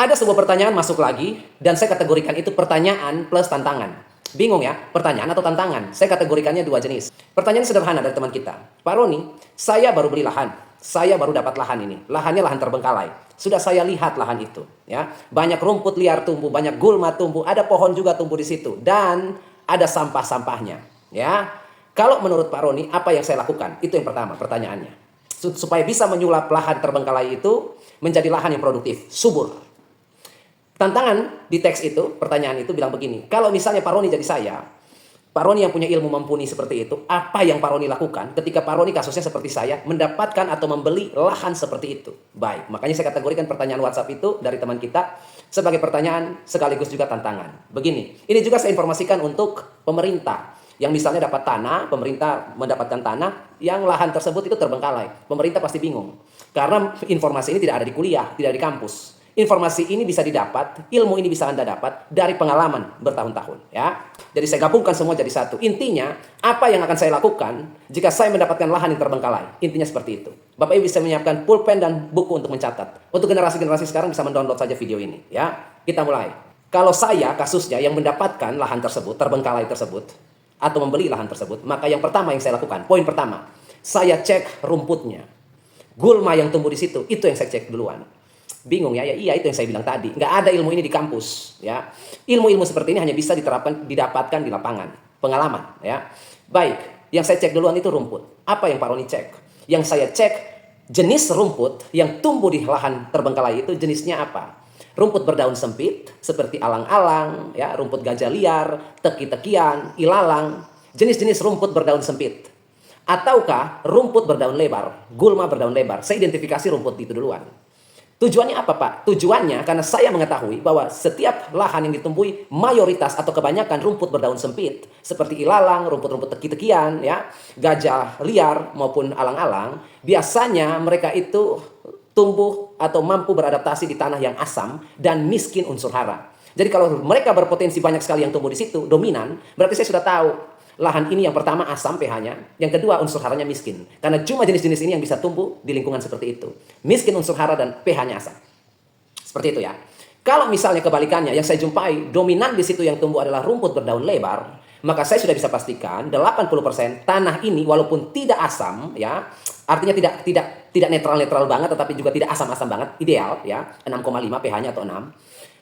Ada sebuah pertanyaan masuk lagi, dan saya kategorikan itu pertanyaan plus tantangan. Bingung ya, pertanyaan atau tantangan? Saya kategorikannya dua jenis. Pertanyaan sederhana dari teman kita. Pak Roni, saya baru beli lahan. Saya baru dapat lahan ini. Lahannya lahan terbengkalai. Sudah saya lihat lahan itu. Ya, banyak rumput liar tumbuh, banyak gulma tumbuh, ada pohon juga tumbuh di situ. Dan ada sampah-sampahnya. Ya, kalau menurut Pak Roni, apa yang saya lakukan? Itu yang pertama, pertanyaannya. Supaya bisa menyulap lahan terbengkalai itu menjadi lahan yang produktif, subur. Tantangan di teks itu, pertanyaan itu bilang begini, kalau misalnya Pak Roni jadi saya, Pak Roni yang punya ilmu mumpuni seperti itu, apa yang Pak Roni lakukan ketika Pak Roni kasusnya seperti saya, mendapatkan atau membeli lahan seperti itu? Baik, makanya saya kategorikan pertanyaan WhatsApp itu dari teman kita sebagai pertanyaan sekaligus juga tantangan. Begini, ini juga saya informasikan untuk pemerintah. Yang misalnya dapat tanah, pemerintah mendapatkan tanah, yang lahan tersebut itu terbengkalai. Pemerintah pasti bingung. Karena informasi ini tidak ada di kuliah, tidak ada di kampus. Informasi ini bisa didapat, ilmu ini bisa Anda dapat dari pengalaman bertahun-tahun. Ya. Jadi saya gabungkan semua jadi satu. Intinya, apa yang akan saya lakukan jika saya mendapatkan lahan yang terbengkalai? Intinya seperti itu. Bapak Ibu bisa menyiapkan pulpen dan buku untuk mencatat. Untuk generasi-generasi sekarang bisa mendownload saja video ini. Ya. Kita mulai. Kalau saya kasusnya yang mendapatkan lahan tersebut, terbengkalai tersebut, atau membeli lahan tersebut, maka yang pertama yang saya lakukan, poin pertama, saya cek rumputnya. Gulma yang tumbuh di situ, itu yang saya cek duluan. Bingung ya? Iya itu yang saya bilang tadi. Nggak ada ilmu ini di kampus. Ya, ilmu-ilmu seperti ini hanya bisa didapatkan di lapangan, pengalaman. Ya, baik. Yang saya cek duluan itu rumput. Apa yang Pak Roni cek? Yang saya cek jenis rumput yang tumbuh di lahan terbengkalai itu jenisnya apa? Rumput berdaun sempit seperti alang-alang, ya, rumput gajah liar, teki-tekian, ilalang, jenis-jenis rumput berdaun sempit. Ataukah rumput berdaun lebar, gulma berdaun lebar? Saya identifikasi rumput itu duluan. Tujuannya apa Pak? Tujuannya karena saya mengetahui bahwa setiap lahan yang ditumbuhi mayoritas atau kebanyakan rumput berdaun sempit seperti ilalang, rumput-rumput teki-tekian, ya, gajah liar maupun alang-alang, biasanya mereka itu tumbuh atau mampu beradaptasi di tanah yang asam dan miskin unsur hara. Jadi kalau mereka berpotensi banyak sekali yang tumbuh di situ, dominan, berarti saya sudah tahu lahan ini yang pertama asam pH-nya, yang kedua unsur haranya miskin. Karena cuma jenis-jenis ini yang bisa tumbuh di lingkungan seperti itu. Miskin unsur hara dan pH-nya asam. Seperti itu ya. Kalau misalnya kebalikannya, yang saya jumpai dominan di situ yang tumbuh adalah rumput berdaun lebar, maka saya sudah bisa pastikan 80% tanah ini walaupun tidak asam, ya, artinya tidak netral-netral banget, tetapi juga tidak asam-asam banget, ideal ya, 6,5 pH-nya atau 6.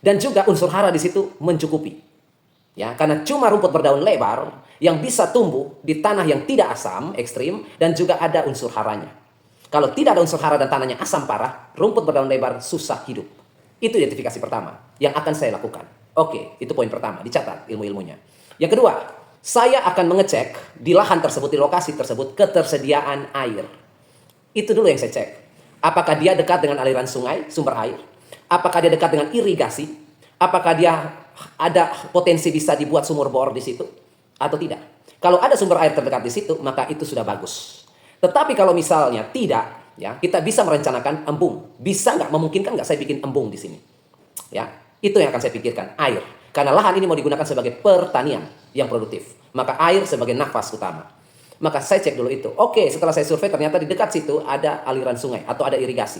Dan juga unsur hara di situ mencukupi. Ya, karena cuma rumput berdaun lebar yang bisa tumbuh di tanah yang tidak asam ekstrim dan juga ada unsur haranya. Kalau tidak ada unsur hara dan tanahnya asam parah, rumput berdaun lebar susah hidup. Itu identifikasi pertama yang akan saya lakukan. Oke, itu poin pertama, dicatat ilmu-ilmunya. Yang kedua, saya akan mengecek di lahan tersebut, di lokasi tersebut, ketersediaan air. Itu dulu yang saya cek. Apakah dia dekat dengan aliran sungai, sumber air? Apakah dia dekat dengan irigasi? Apakah dia ada potensi bisa dibuat sumur bor di situ atau tidak? Kalau ada sumber air terdekat di situ, maka itu sudah bagus. Tetapi kalau misalnya tidak, ya, kita bisa merencanakan embung. Bisa nggak, memungkinkan nggak saya bikin embung di sini? Ya, itu yang akan saya pikirkan, air. Karena lahan ini mau digunakan sebagai pertanian yang produktif. Maka air sebagai nafas utama. Maka saya cek dulu itu. Oke, setelah saya survei ternyata di dekat situ ada aliran sungai atau ada irigasi.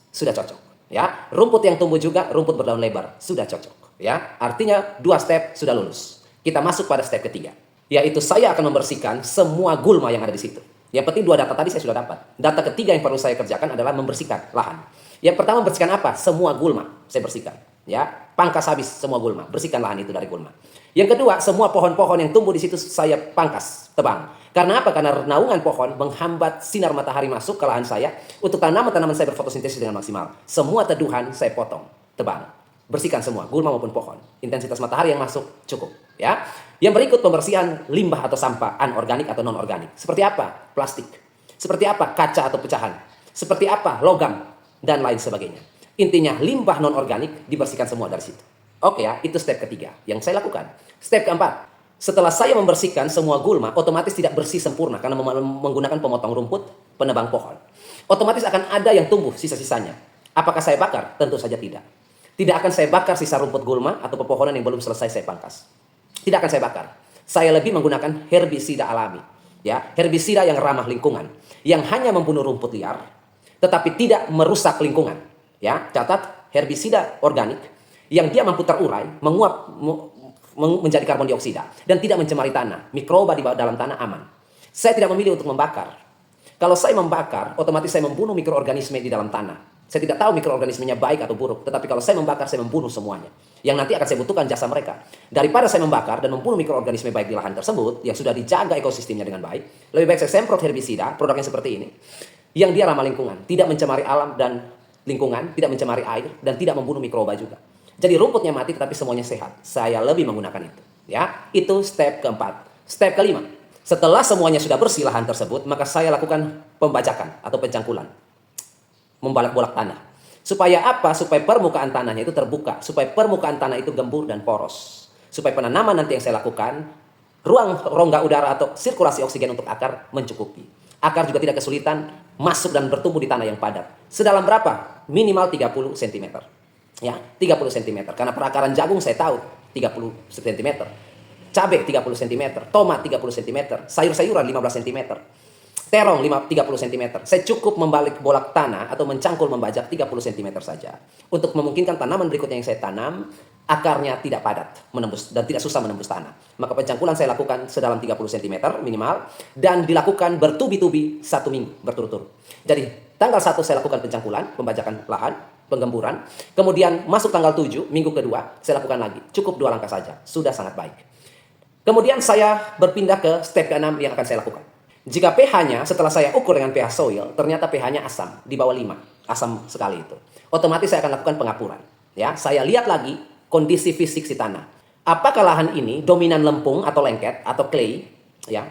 Sudah cocok. Ya, rumput yang tumbuh juga rumput berdaun lebar, sudah cocok. Ya, artinya 2 step sudah lulus. Kita masuk pada step ketiga, yaitu saya akan membersihkan semua gulma yang ada di situ. Yang penting 2 data tadi saya sudah dapat. Data ketiga yang perlu saya kerjakan adalah membersihkan lahan. Yang pertama bersihkan apa? Semua gulma saya bersihkan. Ya, pangkas habis semua gulma, bersihkan lahan itu dari gulma. Yang kedua, semua pohon-pohon yang tumbuh di situ saya pangkas, tebang. Karena apa? Karena naungan pohon menghambat sinar matahari masuk ke lahan saya untuk tanaman-tanaman saya berfotosintesis dengan maksimal. Semua teduhan saya potong, tebang. Bersihkan semua, gulma maupun pohon. Intensitas matahari yang masuk cukup. Ya. Yang berikut pembersihan limbah atau sampah anorganik atau non-organik. Seperti apa? Plastik. Seperti apa? Kaca atau pecahan. Seperti apa? Logam. Dan lain sebagainya. Intinya limbah non-organik dibersihkan semua dari situ. Oke ya, itu step ketiga yang saya lakukan. Step keempat, setelah saya membersihkan semua gulma, otomatis tidak bersih sempurna karena menggunakan pemotong rumput, penebang pohon. Otomatis akan ada yang tumbuh sisa-sisanya. Apakah saya bakar? Tentu saja tidak. Tidak akan saya bakar sisa rumput gulma atau pepohonan yang belum selesai saya pangkas. Tidak akan saya bakar. Saya lebih menggunakan herbisida alami. Ya, herbisida yang ramah lingkungan, yang hanya membunuh rumput liar, tetapi tidak merusak lingkungan. Ya, catat, herbisida organik yang dia mampu terurai, menguap menjadi karbon dioksida dan tidak mencemari tanah. Mikroba di dalam tanah aman. Saya tidak memilih untuk membakar. Kalau saya membakar, otomatis saya membunuh mikroorganisme di dalam tanah. Saya tidak tahu mikroorganismenya baik atau buruk, tetapi kalau saya membakar, saya membunuh semuanya. Yang nanti akan saya butuhkan jasa mereka. Daripada saya membakar dan membunuh mikroorganisme baik di lahan tersebut, yang sudah dijaga ekosistemnya dengan baik, lebih baik saya semprot herbisida, produk yang seperti ini, yang dia ramah lingkungan, tidak mencemari alam dan lingkungan, tidak mencemari air, dan tidak membunuh mikroba juga. Jadi rumputnya mati, tetapi semuanya sehat. Saya lebih menggunakan itu. Ya, itu step keempat. Step kelima, setelah semuanya sudah bersih lahan tersebut, maka saya lakukan pembajakan atau pencangkulan. Membolak-bolak tanah. Supaya apa? Supaya permukaan tanahnya itu terbuka. Supaya permukaan tanah itu gembur dan poros. Supaya penanaman nanti yang saya lakukan, ruang rongga udara atau sirkulasi oksigen untuk akar mencukupi. Akar juga tidak kesulitan masuk dan bertumbuh di tanah yang padat. Sedalam berapa? Minimal 30 cm. Ya, 30 cm. Karena perakaran jagung saya tahu 30 cm. Cabai 30 cm, tomat 30 cm, sayur-sayuran 15 cm. Terong 30 cm. Saya cukup membalik bolak tanah atau mencangkul membajak 30 cm saja. Untuk memungkinkan tanaman berikutnya yang saya tanam, akarnya tidak padat menembus dan tidak susah menembus tanah. Maka pencangkulan saya lakukan sedalam 30 cm minimal dan dilakukan bertubi-tubi 1 minggu berturut-turut. Jadi tanggal 1 saya lakukan pencangkulan, pembajakan lahan, penggemburan. Kemudian masuk tanggal 7, minggu kedua, saya lakukan lagi. Cukup 2 langkah saja. Sudah sangat baik. Kemudian saya berpindah ke step ke-6 yang akan saya lakukan. Jika pH-nya setelah saya ukur dengan pH soil, ternyata pH-nya asam, di bawah 5. Asam sekali itu. Otomatis saya akan lakukan pengapuran. Ya, saya lihat lagi kondisi fisik si tanah. Apakah lahan ini dominan lempung atau lengket atau clay, ya?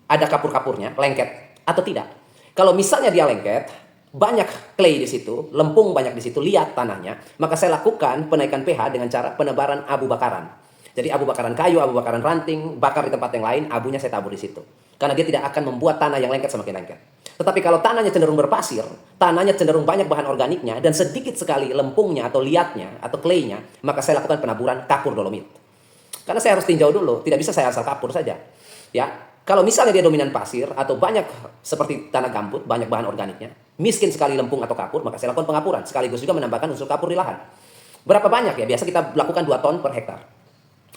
Ada kapur-kapurnya, lengket atau tidak? Kalau misalnya dia lengket, banyak clay di situ, lempung banyak di situ, lihat tanahnya, maka saya lakukan penaikan pH dengan cara penebaran abu bakaran. Jadi abu bakaran kayu, abu bakaran ranting, bakar di tempat yang lain, abunya saya tabur di situ. Karena dia tidak akan membuat tanah yang lengket semakin lengket. Tetapi kalau tanahnya cenderung berpasir, tanahnya cenderung banyak bahan organiknya, dan sedikit sekali lempungnya atau liatnya atau clay-nya, maka saya lakukan penaburan kapur dolomit. Karena saya harus tinjau dulu, tidak bisa saya asal kapur saja. Ya, kalau misalnya dia dominan pasir atau banyak seperti tanah gambut, banyak bahan organiknya, miskin sekali lempung atau kapur, maka saya lakukan pengapuran. Sekaligus juga menambahkan unsur kapur di lahan. Berapa banyak ya? Biasa kita lakukan 2 ton per hektar.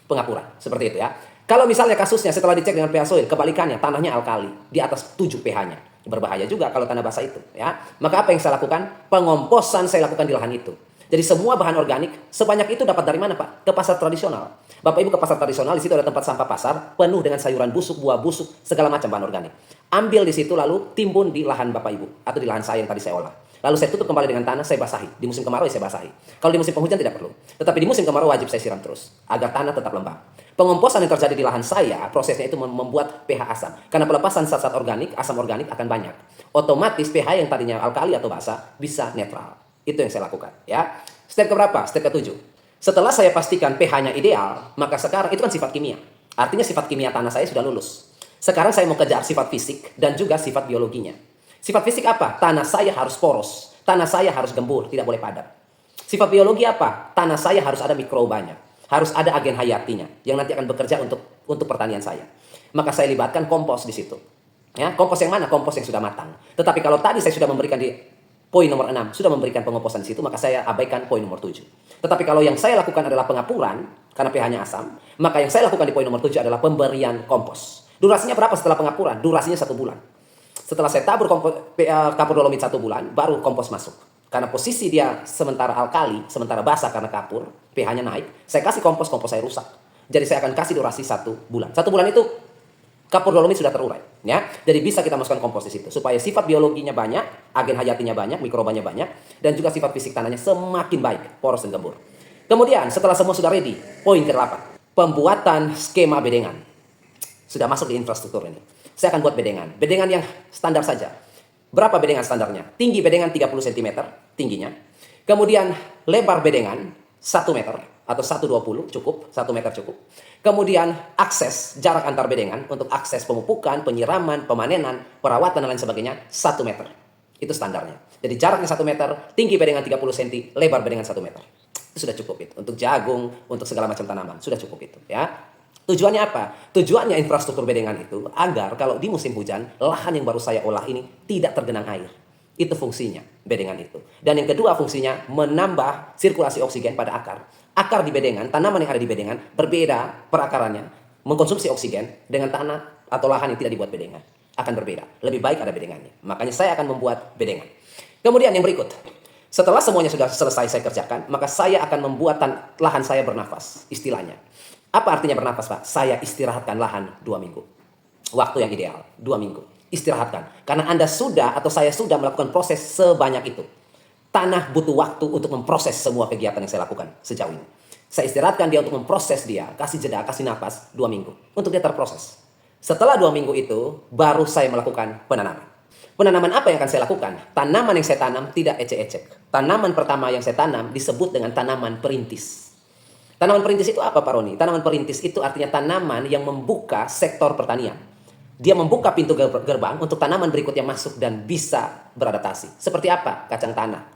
Pengapuran, seperti itu ya. Kalau misalnya kasusnya setelah dicek dengan pH soil, kebalikannya, tanahnya alkali, di atas 7 pH-nya. Berbahaya juga kalau tanah basah itu. Ya. Maka apa yang saya lakukan? Pengomposan saya lakukan di lahan itu. Jadi semua bahan organik, sebanyak itu dapat dari mana Pak? Ke pasar tradisional. Bapak Ibu ke pasar tradisional, di situ ada tempat sampah pasar, penuh dengan sayuran busuk, buah busuk, segala macam bahan organik. Ambil di situ lalu timbun di lahan Bapak Ibu, atau di lahan saya yang tadi saya olah. Lalu saya tutup kembali dengan tanah, saya basahi. Di musim kemarau saya basahi. Kalau di musim penghujan tidak perlu. Tetapi di musim kemarau wajib saya siram terus. Agar tanah tetap lembab. Pengomposan yang terjadi di lahan saya, prosesnya itu membuat pH asam. Karena pelepasan zat-zat organik, asam organik akan banyak. Otomatis pH yang tadinya alkali atau basah, bisa netral. Itu yang saya lakukan. Ya. Step keberapa? Step ke-7. Setelah saya pastikan pH-nya ideal, maka sekarang itu kan sifat kimia. Artinya sifat kimia tanah saya sudah lulus. Sekarang saya mau kejar sifat fisik dan juga sifat biologinya. Sifat fisik apa? Tanah saya harus poros. Tanah saya harus gembur, tidak boleh padat. Sifat biologi apa? Tanah saya harus ada mikrobanya. Harus ada agen hayatinya yang nanti akan bekerja untuk pertanian saya. Maka saya libatkan kompos di situ. Ya, kompos yang mana? Kompos yang sudah matang. Tetapi kalau tadi saya sudah memberikan di poin nomor 6, sudah memberikan pengomposan di situ, maka saya abaikan poin nomor 7. Tetapi kalau yang saya lakukan adalah pengapuran, karena pH-nya asam, maka yang saya lakukan di poin nomor 7 adalah pemberian kompos. Durasinya berapa setelah pengapuran? Durasinya 1 bulan. Setelah saya tabur kapur dolomit 1 bulan, baru kompos masuk. Karena posisi dia sementara alkali, sementara basah karena kapur, pH-nya naik, saya kasih kompos saya rusak. Jadi saya akan kasih durasi 1 bulan. 1 bulan itu kapur dolomit sudah terurai. Ya? Jadi bisa kita masukkan kompos di situ. Supaya sifat biologinya banyak, agen hayatinya banyak, mikrobanya banyak, dan juga sifat fisik tanahnya semakin baik, poros dan gembur. Kemudian setelah semua sudah ready, poin ke-8. Pembuatan skema bedengan. Sudah masuk di infrastruktur ini. Saya akan buat bedengan. Bedengan yang standar saja. Berapa bedengan standarnya? Tinggi bedengan 30 cm tingginya. Kemudian lebar bedengan 1 meter atau 1,20 cukup, 1 meter cukup. Kemudian akses jarak antar bedengan untuk akses pemupukan, penyiraman, pemanenan, perawatan dan lain sebagainya 1 meter. Itu standarnya. Jadi jaraknya 1 meter, tinggi bedengan 30 cm, lebar bedengan 1 meter. Itu sudah cukup itu. Untuk jagung, untuk segala macam tanaman, sudah cukup itu, ya. Tujuannya apa? Tujuannya infrastruktur bedengan itu agar kalau di musim hujan, lahan yang baru saya olah ini tidak tergenang air. Itu fungsinya bedengan itu. Dan yang kedua fungsinya menambah sirkulasi oksigen pada akar. Akar di bedengan, tanaman yang ada di bedengan berbeda perakarannya, mengkonsumsi oksigen dengan tanah atau lahan yang tidak dibuat bedengan. Akan berbeda. Lebih baik ada bedengannya. Makanya saya akan membuat bedengan. Kemudian yang berikut. Setelah semuanya sudah selesai saya kerjakan, maka saya akan membuat lahan saya bernafas, istilahnya. Apa artinya bernafas, Pak? Saya istirahatkan lahan 2 minggu. Waktu yang ideal, 2 minggu. Istirahatkan. Karena Anda sudah atau saya sudah melakukan proses sebanyak itu. Tanah butuh waktu untuk memproses semua kegiatan yang saya lakukan sejauh ini. Saya istirahatkan dia untuk memproses dia, kasih jeda, kasih napas 2 minggu. Untuk dia terproses. Setelah 2 minggu itu, baru saya melakukan penanaman. Penanaman apa yang akan saya lakukan? Tanaman yang saya tanam tidak ecek-ecek. Tanaman pertama yang saya tanam disebut dengan tanaman perintis. Tanaman perintis itu apa, Pak Roni? Tanaman perintis itu artinya tanaman yang membuka sektor pertanian. Dia membuka pintu gerbang untuk tanaman berikutnya masuk dan bisa beradaptasi. Seperti apa? Kacang tanah.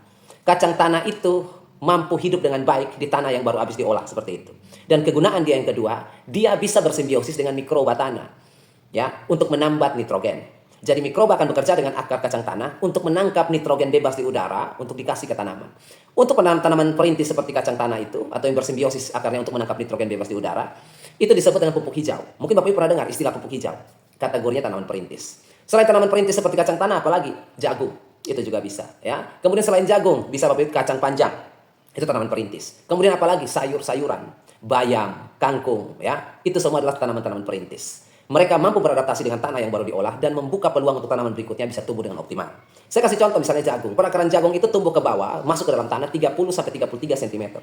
Kacang tanah itu mampu hidup dengan baik di tanah yang baru habis diolah, seperti itu. Dan kegunaan dia yang kedua, dia bisa bersimbiosis dengan mikroba tanah, ya, untuk menambah nitrogen. Jadi mikroba akan bekerja dengan akar kacang tanah untuk menangkap nitrogen bebas di udara untuk dikasih ke tanaman. Untuk tanaman perintis seperti kacang tanah itu, atau yang bersimbiosis akarnya untuk menangkap nitrogen bebas di udara, itu disebut dengan pupuk hijau. Mungkin Bapak Ibu pernah dengar istilah pupuk hijau. Kategorinya tanaman perintis. Selain tanaman perintis seperti kacang tanah, apalagi? Jagung. Itu juga bisa. Ya. Kemudian selain jagung, bisa Bapak Ibu kacang panjang. Itu tanaman perintis. Kemudian apalagi? Sayur-sayuran. Bayam, kangkung. Ya. Itu semua adalah tanaman-tanaman perintis. Mereka mampu beradaptasi dengan tanah yang baru diolah dan membuka peluang untuk tanaman berikutnya bisa tumbuh dengan optimal. Saya kasih contoh misalnya jagung. Perakaran jagung itu tumbuh ke bawah, masuk ke dalam tanah 30-33 cm.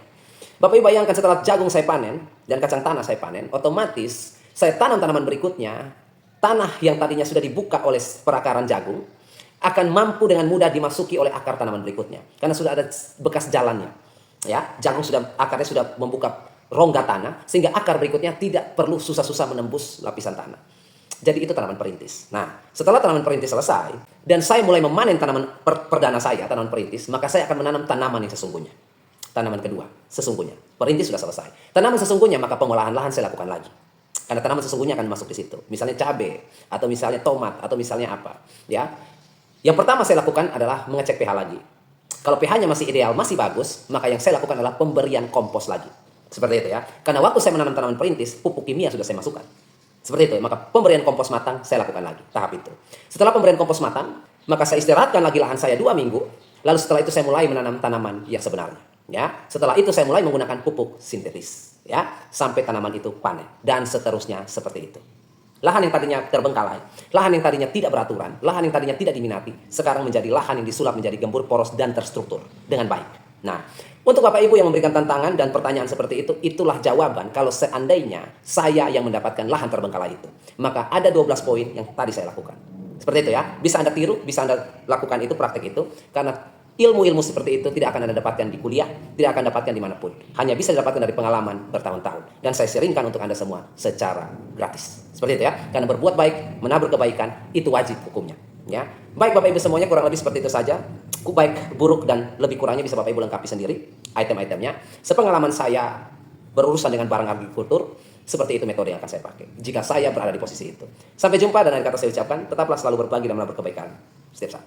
Bapak Ibu bayangkan setelah jagung saya panen dan kacang tanah saya panen, otomatis saya tanam tanaman berikutnya, tanah yang tadinya sudah dibuka oleh perakaran jagung akan mampu dengan mudah dimasuki oleh akar tanaman berikutnya. Karena sudah ada bekas jalannya. Ya, jagung akarnya sudah membuka rongga tanah, sehingga akar berikutnya tidak perlu susah-susah menembus lapisan tanah. Jadi itu tanaman perintis. Nah, setelah tanaman perintis selesai, dan saya mulai memanen tanaman perdana saya, tanaman perintis, maka saya akan menanam tanaman yang sesungguhnya. Tanaman kedua, sesungguhnya. Perintis sudah selesai. Tanaman sesungguhnya, maka pengolahan lahan saya lakukan lagi. Karena tanaman sesungguhnya akan masuk di situ. Misalnya cabai, atau misalnya tomat, atau misalnya apa. Ya. Yang pertama saya lakukan adalah mengecek pH lagi. Kalau pH-nya masih ideal, masih bagus, maka yang saya lakukan adalah pemberian kompos lagi. Seperti itu ya. Karena waktu saya menanam tanaman perintis, pupuk kimia sudah saya masukkan. Seperti itu. Maka pemberian kompos matang saya lakukan lagi. Tahap itu. Setelah pemberian kompos matang, maka saya istirahatkan lagi lahan saya 2 minggu. Lalu setelah itu saya mulai menanam tanaman yang sebenarnya. Ya. Setelah itu saya mulai menggunakan pupuk sintetis. Ya. Sampai tanaman itu panen. Dan seterusnya seperti itu. Lahan yang tadinya terbengkalai, lahan yang tadinya tidak beraturan, lahan yang tadinya tidak diminati, sekarang menjadi lahan yang disulap menjadi gembur, poros, dan terstruktur dengan baik. Nah, untuk Bapak Ibu yang memberikan tantangan dan pertanyaan seperti itu, itulah jawaban kalau seandainya saya yang mendapatkan lahan terbengkalai itu. Maka ada 12 poin yang tadi saya lakukan. Seperti itu ya, bisa Anda tiru, bisa Anda lakukan itu, praktek itu, karena ilmu-ilmu seperti itu tidak akan Anda dapatkan di kuliah, tidak akan dapatkan dimanapun. Hanya bisa didapatkan dari pengalaman bertahun-tahun. Dan saya sharingkan untuk Anda semua secara gratis. Seperti itu ya. Karena berbuat baik, menabur kebaikan, itu wajib hukumnya. Ya. Baik Bapak Ibu semuanya, kurang lebih seperti itu saja. Baik, buruk, dan lebih kurangnya bisa Bapak Ibu lengkapi sendiri item-itemnya. Sepengalaman saya berurusan dengan barang agrikultur, seperti itu metode yang akan saya pakai. Jika saya berada di posisi itu. Sampai jumpa dan akhir kata saya ucapkan, tetaplah selalu berbagi dan menabur kebaikan setiap saat.